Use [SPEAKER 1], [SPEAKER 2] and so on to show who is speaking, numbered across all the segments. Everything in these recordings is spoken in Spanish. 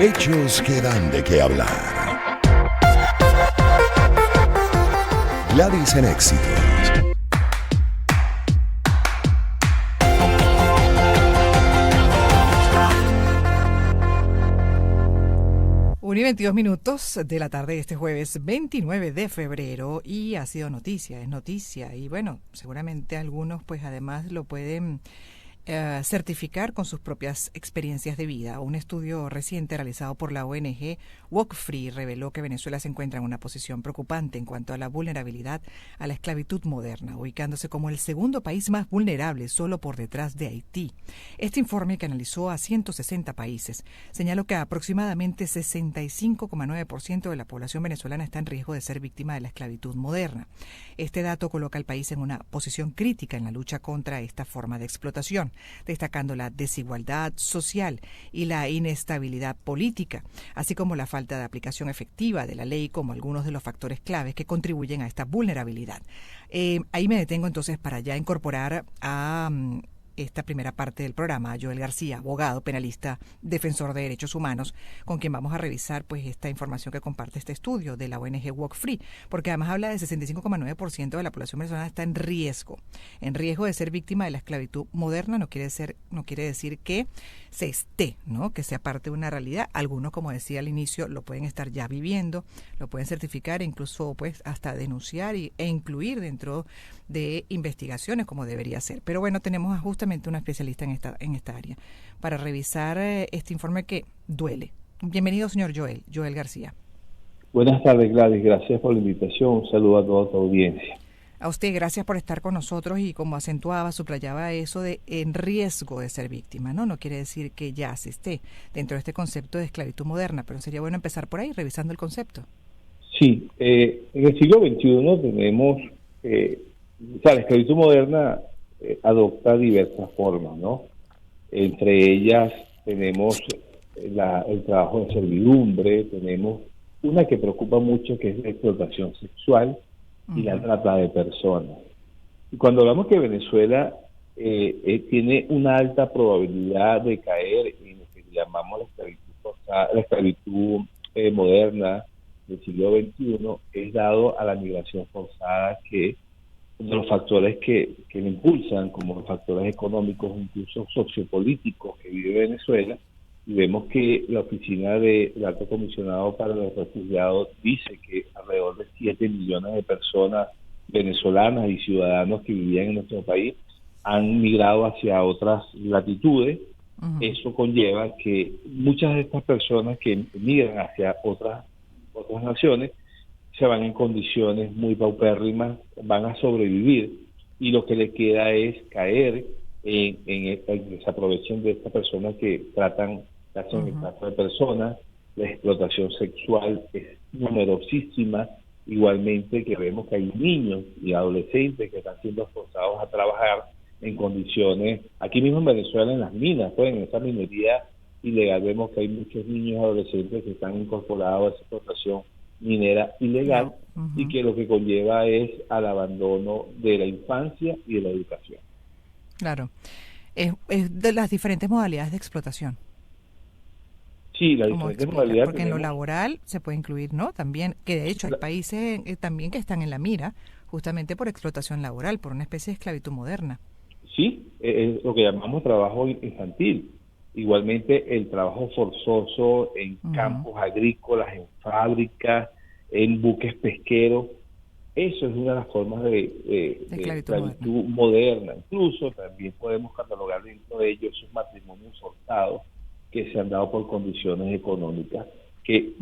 [SPEAKER 1] Hechos que dan de qué hablar. Gladys en Éxitos.
[SPEAKER 2] Una y 22 minutos de la tarde de este jueves 29 de febrero y ha sido noticia, es noticia y bueno, seguramente algunos pues además lo pueden certificar con sus propias experiencias de vida. Un estudio reciente realizado por la ONG Walk Free reveló que Venezuela se encuentra en una posición preocupante en cuanto a la vulnerabilidad a la esclavitud moderna, ubicándose como el segundo país más vulnerable solo por detrás de Haití. Este informe, que analizó a 160 países, señaló que aproximadamente 65,9% de la población venezolana está en riesgo de ser víctima de la esclavitud moderna. Este dato coloca al país en una posición crítica en la lucha contra esta forma de explotación, destacando la desigualdad social y la inestabilidad política, así como la falta de aplicación efectiva de la ley como algunos de los factores claves que contribuyen a esta vulnerabilidad. Ahí me detengo entonces para ya incorporar a esta primera parte del programa a Joel García, abogado, penalista, defensor de derechos humanos, con quien vamos a revisar pues esta información que comparte este estudio de la ONG Walk Free, porque además habla de 65,9% de la población venezolana está en riesgo de ser víctima de la esclavitud moderna. No quiere decir que se esté, ¿no? Que sea parte de una realidad. Algunos, como decía al inicio, lo pueden estar ya viviendo, lo pueden certificar e incluso pues hasta denunciar e incluir dentro de investigaciones como debería ser. Pero bueno, tenemos justamente una especialista en esta área para revisar este informe que duele. Bienvenido, señor Joel García.
[SPEAKER 3] Buenas tardes, Gladys. Gracias por la invitación. Un saludo a toda tu audiencia.
[SPEAKER 2] A usted, gracias por estar con nosotros y como acentuaba, subrayaba eso de en riesgo de ser víctima, ¿no? No quiere decir que ya se esté dentro de este concepto de esclavitud moderna, pero sería bueno empezar por ahí, revisando el concepto.
[SPEAKER 3] Sí, en el siglo XXI tenemos, la esclavitud moderna adopta diversas formas, ¿no? Entre ellas tenemos el trabajo de servidumbre, tenemos una que preocupa mucho, que es la explotación sexual y la trata de personas. Y cuando hablamos que Venezuela tiene una alta probabilidad de caer en lo que llamamos la esclavitud forzada, la esclavitud moderna del siglo XXI, es dado a la migración forzada, que uno de los factores que le impulsan, como los factores económicos, incluso sociopolíticos, que vive Venezuela. Y vemos que la oficina del Alto Comisionado para los Refugiados dice que alrededor de 7 millones de personas venezolanas y ciudadanos que vivían en nuestro país han migrado hacia otras latitudes. Eso conlleva que muchas de estas personas que migran hacia otras naciones se van en condiciones muy paupérrimas, van a sobrevivir y lo que le queda es caer en que se aprovechen de estas personas que hacen el trato de personas. La explotación sexual es numerosísima, igualmente que vemos que hay niños y adolescentes que están siendo forzados a trabajar en condiciones, aquí mismo en Venezuela, en las minas, pues en esa minería ilegal, vemos que hay muchos niños y adolescentes que están incorporados a esa explotación minera ilegal y que lo que conlleva es al abandono de la infancia y de la educación.
[SPEAKER 2] Claro, es de las diferentes modalidades de explotación.
[SPEAKER 3] Sí, la diferente modalidad.
[SPEAKER 2] Porque en lo laboral se puede incluir, ¿no? También, que de hecho hay países también que están en la mira justamente por explotación laboral, por una especie de esclavitud moderna.
[SPEAKER 3] Sí, es lo que llamamos trabajo infantil. Igualmente el trabajo forzoso en campos agrícolas, en fábricas, en buques pesqueros. Eso es una de las formas de esclavitud moderna. Incluso también podemos catalogar dentro de ellos esos matrimonios forzados que se han dado por condiciones económicas, que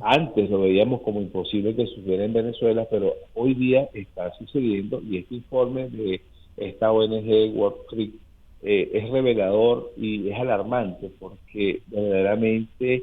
[SPEAKER 3] antes lo veíamos como imposible que sucediera en Venezuela, pero hoy día está sucediendo, y este informe de esta ONG World Free es revelador y es alarmante, porque verdaderamente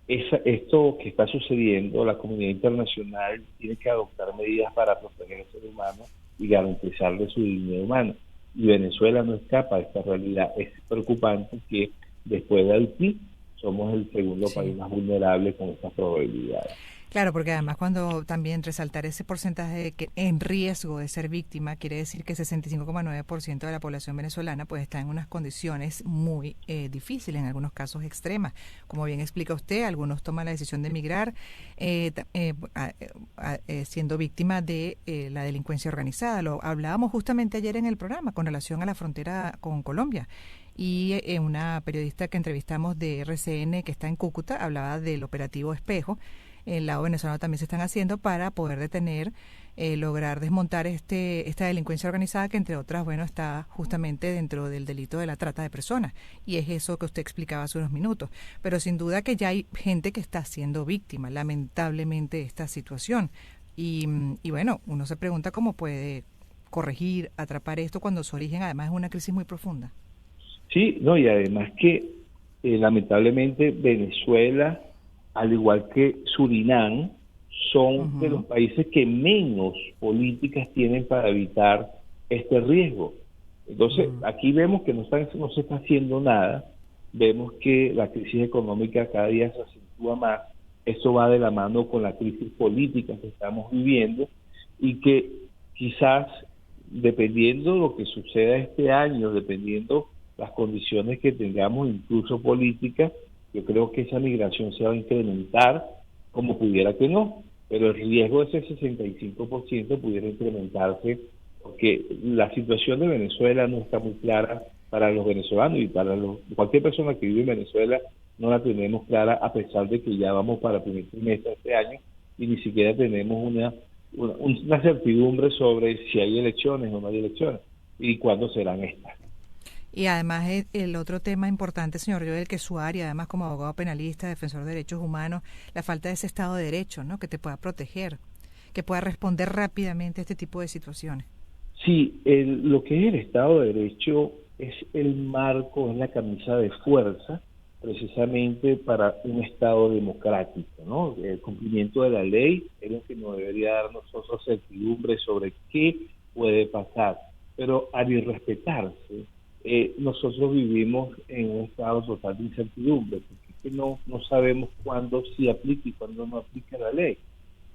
[SPEAKER 3] esto que está sucediendo, la comunidad internacional tiene que adoptar medidas para proteger al ser humano y garantizarle su dignidad humana. Y Venezuela no escapa de esta realidad. Es preocupante que después de Haití somos el segundo país más vulnerable con estas probabilidades.
[SPEAKER 2] Claro, porque además cuando también resaltar ese porcentaje que en riesgo de ser víctima, quiere decir que 65,9% de la población venezolana pues está en unas condiciones muy difíciles, en algunos casos extremas. Como bien explica usted, algunos toman la decisión de emigrar siendo víctima de la delincuencia organizada. Lo hablábamos justamente ayer en el programa con relación a la frontera con Colombia. Y una periodista que entrevistamos de RCN que está en Cúcuta hablaba del operativo Espejo. El lado venezolano también se están haciendo para poder detener, lograr desmontar esta delincuencia organizada que entre otras, bueno, está justamente dentro del delito de la trata de personas. Y es eso que usted explicaba hace unos minutos. Pero sin duda que ya hay gente que está siendo víctima, lamentablemente, de esta situación. Y bueno, uno se pregunta cómo puede corregir, atrapar esto cuando su origen además es una crisis muy profunda.
[SPEAKER 3] Sí, no, y además que lamentablemente Venezuela, al igual que Surinam, son de los países que menos políticas tienen para evitar este riesgo. Entonces, aquí vemos que no se está haciendo nada, vemos que la crisis económica cada día se acentúa más, eso va de la mano con la crisis política que estamos viviendo y que quizás, dependiendo de lo que suceda este año, dependiendo las condiciones que tengamos, incluso políticas, yo creo que esa migración se va a incrementar como pudiera que no, pero el riesgo de ese 65% pudiera incrementarse porque la situación de Venezuela no está muy clara para los venezolanos y para cualquier persona que vive en Venezuela no la tenemos clara, a pesar de que ya vamos para el primer trimestre de este año y ni siquiera tenemos una certidumbre sobre si hay elecciones o no hay elecciones y cuándo serán estas.
[SPEAKER 2] Y además el otro tema importante, señor Joel, que su área, además como abogado penalista, defensor de derechos humanos, la falta de ese Estado de Derecho, ¿no? Que te pueda proteger, que pueda responder rápidamente a este tipo de situaciones.
[SPEAKER 3] Sí, lo que es el Estado de Derecho es el marco, es la camisa de fuerza, precisamente para un Estado democrático, ¿no? El cumplimiento de la ley es lo que nos debería dar nosotros certidumbre sobre qué puede pasar, pero al irrespetarse, nosotros vivimos en un estado total de incertidumbre, porque es que no sabemos cuándo sí aplica y cuándo no aplica la ley.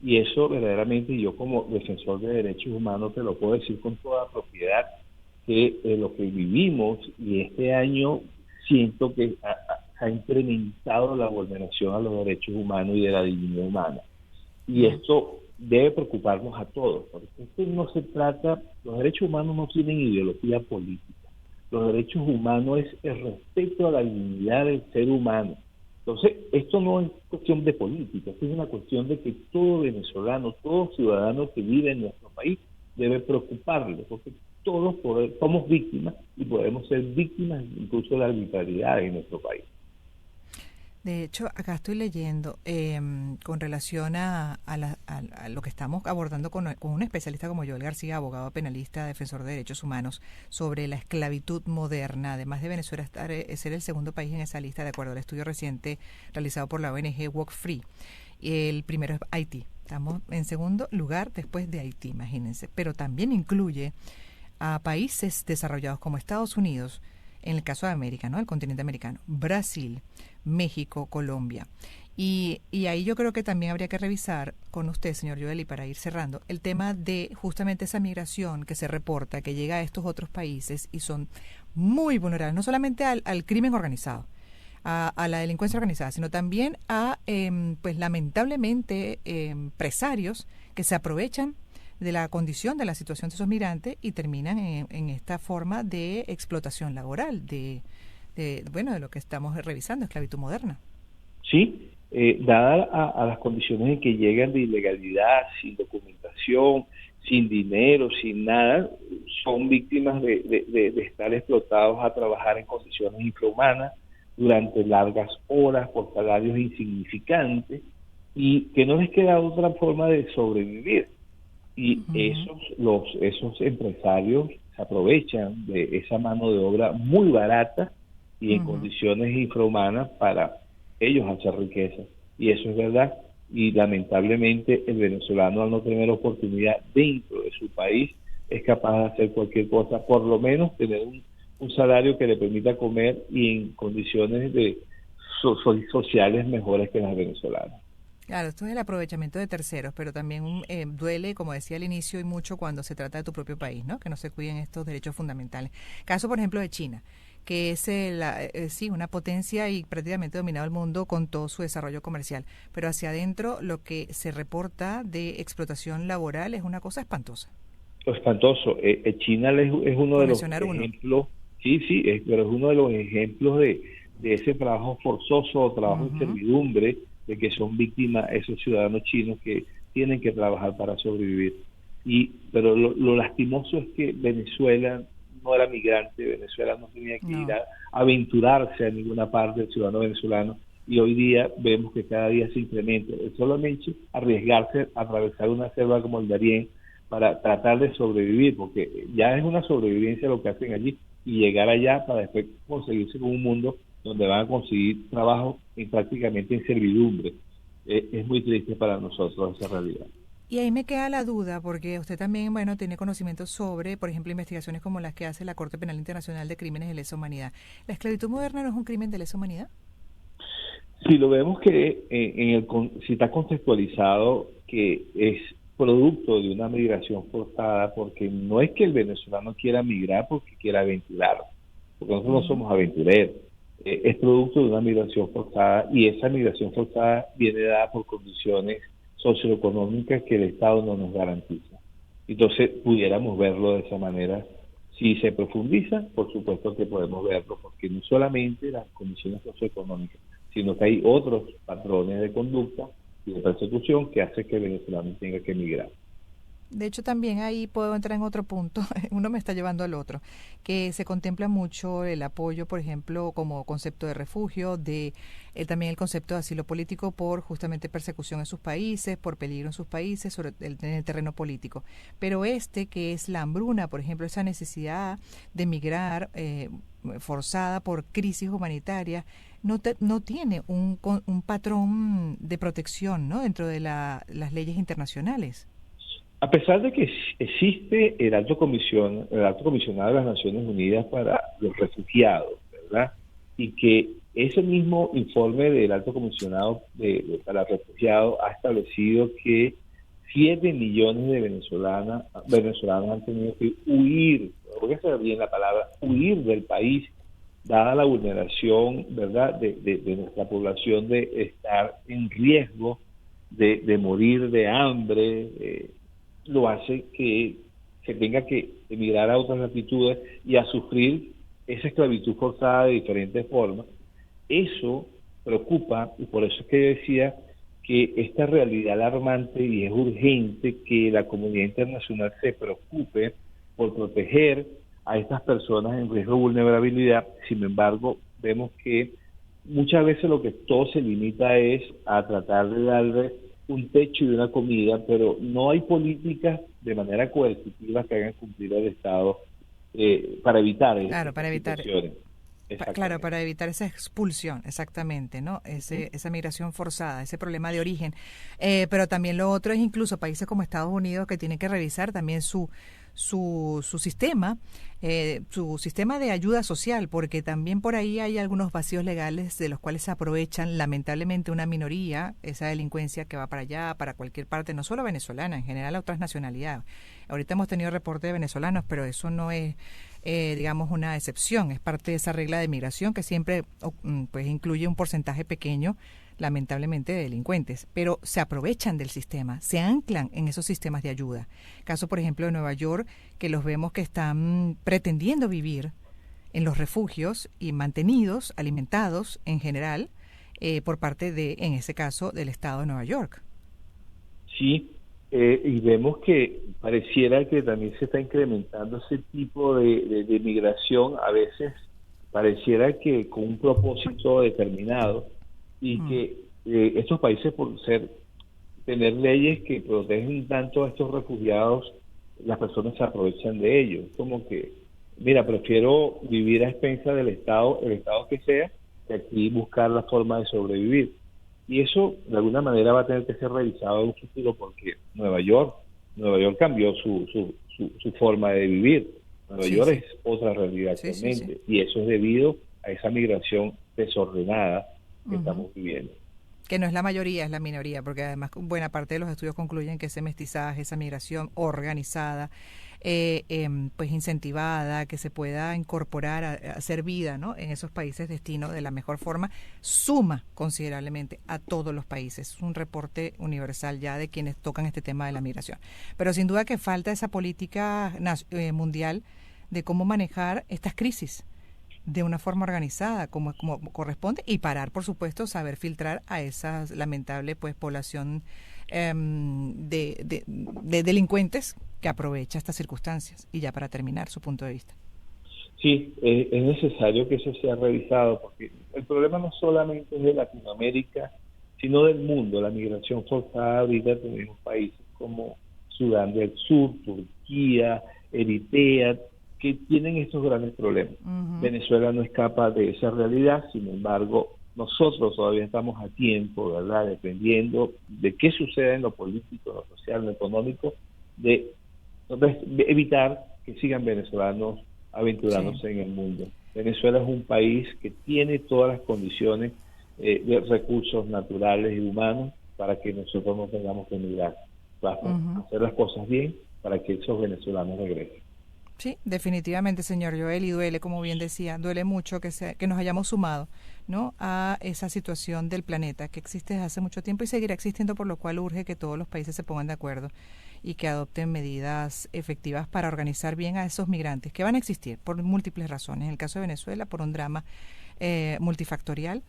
[SPEAKER 3] Y eso verdaderamente yo como defensor de derechos humanos te lo puedo decir con toda propiedad, que lo que vivimos y este año siento que ha incrementado la vulneración a los derechos humanos y de la dignidad humana. Y esto debe preocuparnos a todos, porque esto no se trata, los derechos humanos no tienen ideología política. Los derechos humanos es el respeto a la dignidad del ser humano. Entonces, esto no es cuestión de política, esto es una cuestión de que todo venezolano, todo ciudadano que vive en nuestro país debe preocuparle, porque todos somos víctimas y podemos ser víctimas incluso de la arbitrariedad en nuestro país.
[SPEAKER 2] De hecho, acá estoy leyendo con relación a lo que estamos abordando con un especialista como Joel García, abogado penalista, defensor de derechos humanos, sobre la esclavitud moderna, además de Venezuela ser el segundo país en esa lista, de acuerdo al estudio reciente realizado por la ONG Walk Free. El primero es Haití. Estamos en segundo lugar después de Haití, imagínense. Pero también incluye a países desarrollados como Estados Unidos, en el caso de América, ¿no? El continente americano, Brasil, México, Colombia. Y ahí yo creo que también habría que revisar con usted, señor Joel, y para ir cerrando, el tema de justamente esa migración que se reporta, que llega a estos otros países y son muy vulnerables, no solamente al crimen organizado, a la delincuencia organizada, sino también a, pues lamentablemente, empresarios que se aprovechan de la condición, de la situación de esos migrantes y terminan en esta forma de explotación laboral, de lo que estamos revisando, esclavitud moderna.
[SPEAKER 3] Sí, dada a las condiciones en que llegan de ilegalidad, sin documentación, sin dinero, sin nada, son víctimas de estar explotados a trabajar en condiciones infrahumanas durante largas horas por salarios insignificantes y que no les queda otra forma de sobrevivir. Y esos empresarios se aprovechan de esa mano de obra muy barata y en condiciones infrahumanas para ellos hacer riqueza. Y eso es verdad. Y lamentablemente el venezolano, al no tener oportunidad dentro de su país, es capaz de hacer cualquier cosa, por lo menos tener un salario que le permita comer y en condiciones sociales mejores que las venezolanas.
[SPEAKER 2] Claro, esto es el aprovechamiento de terceros, pero también duele, como decía al inicio, y mucho cuando se trata de tu propio país, ¿no? Que no se cuiden estos derechos fundamentales. Caso, por ejemplo, de China, que es sí, una potencia y prácticamente dominado el mundo con todo su desarrollo comercial, pero hacia adentro lo que se reporta de explotación laboral es una cosa espantosa.
[SPEAKER 3] Espantoso. China es uno
[SPEAKER 2] Por
[SPEAKER 3] de los
[SPEAKER 2] mencionar uno.
[SPEAKER 3] ejemplos, sí, sí, pero es uno de los ejemplos de ese trabajo forzoso o trabajo en
[SPEAKER 2] Ujú.
[SPEAKER 3] servidumbre de que son víctimas esos ciudadanos chinos que tienen que trabajar para sobrevivir. Pero lo lastimoso es que Venezuela no era migrante, Venezuela no tenía que ir
[SPEAKER 2] No.
[SPEAKER 3] a aventurarse a ninguna parte del ciudadano venezolano, y hoy día vemos que cada día se incrementa. Es solamente arriesgarse a atravesar una selva como el Darién para tratar de sobrevivir, porque ya es una sobrevivencia lo que hacen allí, y llegar allá para después conseguirse con un mundo donde van a conseguir trabajo prácticamente en servidumbre. Es muy triste para nosotros esa realidad.
[SPEAKER 2] Y ahí me queda la duda, porque usted también, bueno, tiene conocimientos sobre, por ejemplo, investigaciones como las que hace la Corte Penal Internacional de Crímenes de Lesa Humanidad. ¿La esclavitud moderna no es un crimen de lesa humanidad?
[SPEAKER 3] Si lo vemos que si está contextualizado que es producto de una migración forzada, porque no es que el venezolano quiera migrar porque quiera aventurar, porque nosotros no
[SPEAKER 2] Ujú.
[SPEAKER 3] somos aventureros, es producto de una migración forzada, y esa migración forzada viene dada por condiciones socioeconómicas que el Estado no nos garantiza. Entonces pudiéramos verlo de esa manera. Si se profundiza, por supuesto que podemos verlo, porque no solamente las condiciones socioeconómicas, sino que hay otros patrones de conducta y de persecución que hace que el venezolano tenga que emigrar.
[SPEAKER 2] De hecho, también ahí puedo entrar en otro punto, uno me está llevando al otro, que se contempla mucho el apoyo, por ejemplo, como concepto de refugio, de también el concepto de asilo político por justamente persecución en sus países, por peligro en sus países, en el terreno político. Pero que es la hambruna, por ejemplo, esa necesidad de emigrar forzada por crisis humanitaria, no tiene un patrón de protección, ¿no? Dentro de las leyes internacionales.
[SPEAKER 3] A pesar de que existe el alto comisionado de las Naciones Unidas para los refugiados, ¿verdad? Y que ese mismo informe del alto comisionado para refugiados ha establecido que 7 millones de venezolanos han tenido que huir, voy a hacer bien la palabra, huir del país, dada la vulneración, ¿verdad?, de nuestra población, de estar en riesgo de morir de hambre. Lo hace que se tenga que emigrar a otras latitudes y a sufrir esa esclavitud forzada de diferentes formas. Eso preocupa, y por eso es que decía que esta realidad alarmante, y es urgente que la comunidad internacional se preocupe por proteger a estas personas en riesgo de vulnerabilidad. Sin embargo, vemos que muchas veces lo que todo se limita es a tratar de darle un techo y una comida, pero no hay políticas de manera coercitiva que hagan cumplir al Estado para evitar
[SPEAKER 2] Claro,
[SPEAKER 3] estas
[SPEAKER 2] para evitar
[SPEAKER 3] situaciones.
[SPEAKER 2] Claro,
[SPEAKER 3] Exactamente.
[SPEAKER 2] para evitar esa expulsión, exactamente, ¿no?
[SPEAKER 3] Ujú.
[SPEAKER 2] Esa migración forzada, ese problema de origen. Pero también lo otro es incluso países como Estados Unidos que tienen que revisar también su sistema de ayuda social, porque también por ahí hay algunos vacíos legales de los cuales se aprovechan lamentablemente una minoría, esa delincuencia que va para allá, para cualquier parte, no solo venezolana, en general a otras nacionalidades. Ahorita hemos tenido reporte de venezolanos, pero eso no es digamos, una excepción, es parte de esa regla de migración que siempre pues incluye un porcentaje pequeño, lamentablemente, de delincuentes, pero se aprovechan del sistema, se anclan en esos sistemas de ayuda. Caso, por ejemplo, de Nueva York, que los vemos que están pretendiendo vivir en los refugios y mantenidos, alimentados en general, por parte de, en ese caso, del Estado de Nueva York.
[SPEAKER 3] Sí, y vemos que pareciera que también se está incrementando ese tipo de migración, a veces pareciera que con un propósito determinado, y
[SPEAKER 2] Mm.
[SPEAKER 3] que estos países, por tener leyes que protegen tanto a estos refugiados, las personas se aprovechan de ellos. Como que, mira, prefiero vivir a expensas del Estado, el Estado que sea, que aquí buscar la forma de sobrevivir. Y eso, de alguna manera, va a tener que ser revisado en un futuro, porque Nueva York cambió su forma de vivir. Nueva
[SPEAKER 2] Sí,
[SPEAKER 3] York
[SPEAKER 2] sí,
[SPEAKER 3] es otra realidad
[SPEAKER 2] sí, sí, sí.
[SPEAKER 3] actualmente, y eso es debido a esa migración desordenada que
[SPEAKER 2] Ujú.
[SPEAKER 3] estamos viviendo.
[SPEAKER 2] Que no es la mayoría, es la minoría, porque además buena parte de los estudios concluyen que ese mestizaje, esa migración organizada, pues incentivada, que se pueda incorporar a hacer vida, ¿no?, en esos países destino de la mejor forma, suma considerablemente a todos los países. Es un reporte universal ya de quienes tocan este tema de la migración. Pero sin duda que falta esa política mundial de cómo manejar estas crisis de una forma organizada, como corresponde, y parar, por supuesto, saber filtrar a esa lamentable pues población de delincuentes que aprovecha estas circunstancias. Y ya para terminar, su punto de vista.
[SPEAKER 3] Sí, es necesario que eso sea revisado, porque el problema no solamente es de Latinoamérica, sino del mundo. La migración forzada ahorita tenemos países como Sudán del Sur, Turquía, Eritrea, que tienen estos grandes problemas.
[SPEAKER 2] Uh-huh.
[SPEAKER 3] Venezuela no escapa de esa realidad, sin embargo, nosotros todavía estamos a tiempo, ¿verdad?, dependiendo de qué suceda en lo político, en lo social, en lo económico, de evitar que sigan venezolanos aventurándose en el mundo. Venezuela es un país que tiene todas las condiciones de recursos naturales y humanos para que nosotros no tengamos que emigrar. Basta hacer las cosas bien para que esos venezolanos regresen.
[SPEAKER 2] Sí, definitivamente, señor Joel, y duele, como bien decía, duele mucho que nos hayamos sumado, ¿no?, a esa situación del planeta que existe desde hace mucho tiempo y seguirá existiendo, por lo cual urge que todos los países se pongan de acuerdo y que adopten medidas efectivas para organizar bien a esos migrantes que van a existir por múltiples razones. En el caso de Venezuela, por un drama multifactorial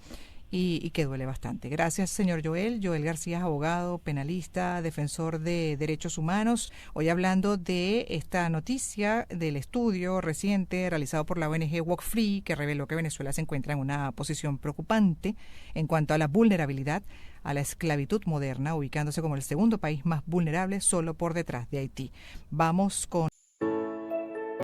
[SPEAKER 2] y que duele bastante. Gracias, señor Joel. Joel García, abogado, penalista, defensor de derechos humanos. Hoy hablando de esta noticia del estudio reciente realizado por la ONG Walk Free, que reveló que Venezuela se encuentra en una posición preocupante en cuanto a la vulnerabilidad a la esclavitud moderna, ubicándose como el segundo país más vulnerable, solo por detrás de Haití. Vamos con